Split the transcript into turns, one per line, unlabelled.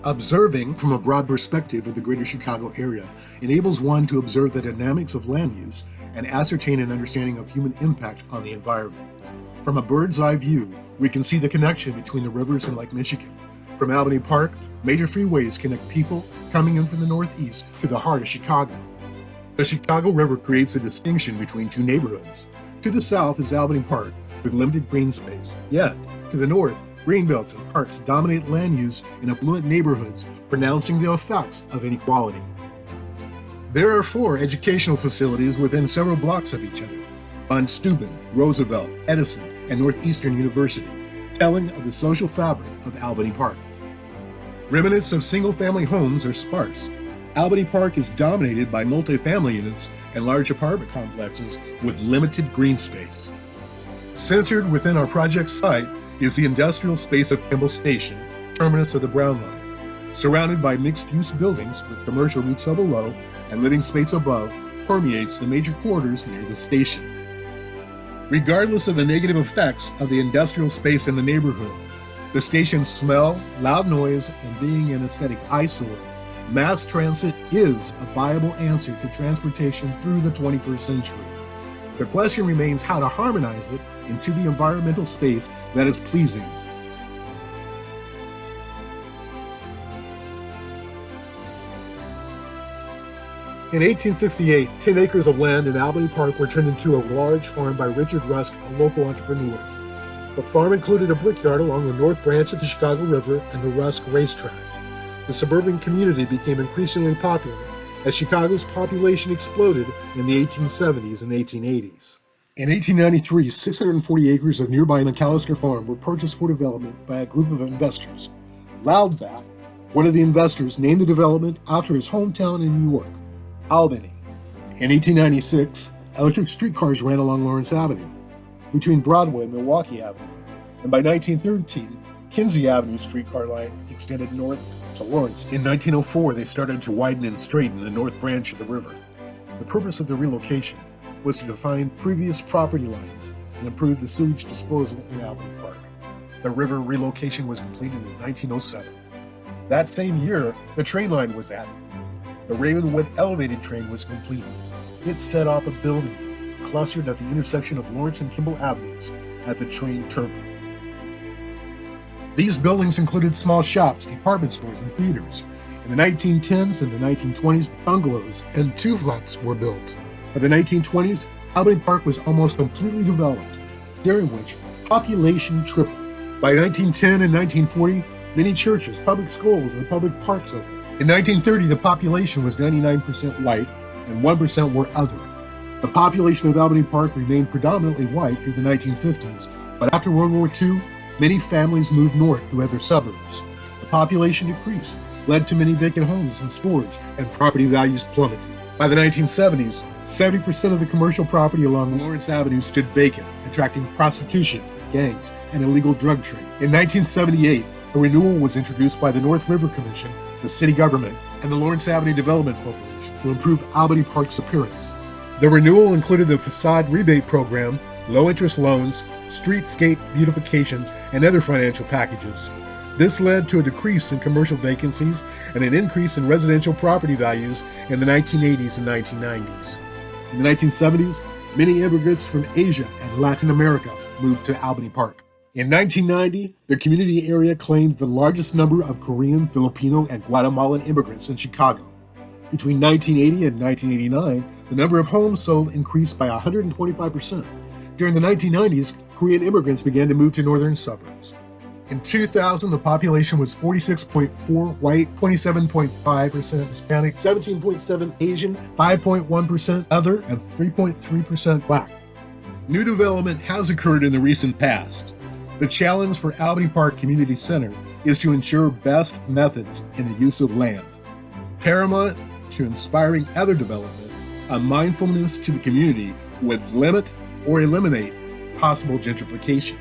Observing from a broad perspective of the greater Chicago area enables one to observe the dynamics of land use and ascertain an understanding of human impact on the environment. From a bird's eye view, we can see the connection between the rivers and Lake Michigan. From Albany Park, major freeways connect people coming in from the northeast to the heart of Chicago. The Chicago River creates a distinction between two neighborhoods. To the south is Albany Park, with limited green space. Yet, to the north, greenbelts and parks dominate land use in affluent neighborhoods, pronouncing the effects of inequality. There are 4 educational facilities within several blocks of each other: Von Steuben, Roosevelt, Edison, and Northeastern University, telling of the social fabric of Albany Park. Remnants of single-family homes are sparse. Albany Park is dominated by multifamily units and large apartment complexes with limited green space. Centered within our project site is the industrial space of Kimball Station, terminus of the Brown Line. Surrounded by mixed-use buildings with commercial retail below and living space above, permeates the major corridors near the station. Regardless of the negative effects of the industrial space in the neighborhood, the station's smell, loud noise, and being an aesthetic eyesore, mass transit is a viable answer to transportation through the 21st century. The question remains how to harmonize it into the environmental space that is pleasing. In 1868, 10 acres of land in Albany Park were turned into a large farm by Richard Rusk, a local entrepreneur. The farm included a brickyard along the north branch of the Chicago River and the Rusk racetrack. The suburban community became increasingly popular as Chicago's population exploded in the 1870s and 1880s. In 1893, 640 acres of nearby McAllister Farm were purchased for development by a group of investors. Loudback, one of the investors, named the development after his hometown in New York, Albany. In 1896, electric streetcars ran along Lawrence Avenue, between Broadway and Milwaukee Avenue, and by 1913, Kinsey Avenue streetcar line extended north to Lawrence. In 1904, they started to widen and straighten the north branch of the river. The purpose of the relocation was to define previous property lines and improve the sewage disposal in Albany Park. The river relocation was completed in 1907. That same year, the train line was added. The Ravenwood elevated train was completed. It set off a building clustered at the intersection of Lawrence and Kimball Avenues at the train terminal. These buildings included small shops, department stores, and theaters. In the 1910s and the 1920s, bungalows and 2 flats were built. By the 1920s, Albany Park was almost completely developed, during which population tripled. By 1910 and 1940, many churches, public schools, and public parks opened. In 1930, the population was 99% white and 1% were other. The population of Albany Park remained predominantly white through the 1950s, but after World War II, many families moved north to other suburbs. The population decreased, led to many vacant homes and stores, and property values plummeted. By the 1970s, 70% of the commercial property along Lawrence Avenue stood vacant, attracting prostitution, gangs, and illegal drug trade. In 1978, a renewal was introduced by the North River Commission, the city government, and the Lawrence Avenue Development Corporation to improve Albany Park's appearance. The renewal included the facade rebate program, low-interest loans, streetscape beautification, and other financial packages. This led to a decrease in commercial vacancies and an increase in residential property values in the 1980s and 1990s. In the 1970s, many immigrants from Asia and Latin America moved to Albany Park. In 1990, the community area claimed the largest number of Korean, Filipino, and Guatemalan immigrants in Chicago. Between 1980 and 1989, the number of homes sold increased by 125%. During the 1990s, Korean immigrants began to move to northern suburbs. In 2000, the population was 46.4% white, 27.5% Hispanic, 17.7% Asian, 5.1% other, and 3.3% black. New development has occurred in the recent past. The challenge for Albany Park Community Center is to ensure best methods in the use of land. Paramount to inspiring other development, a mindfulness to the community would limit or eliminate possible gentrification.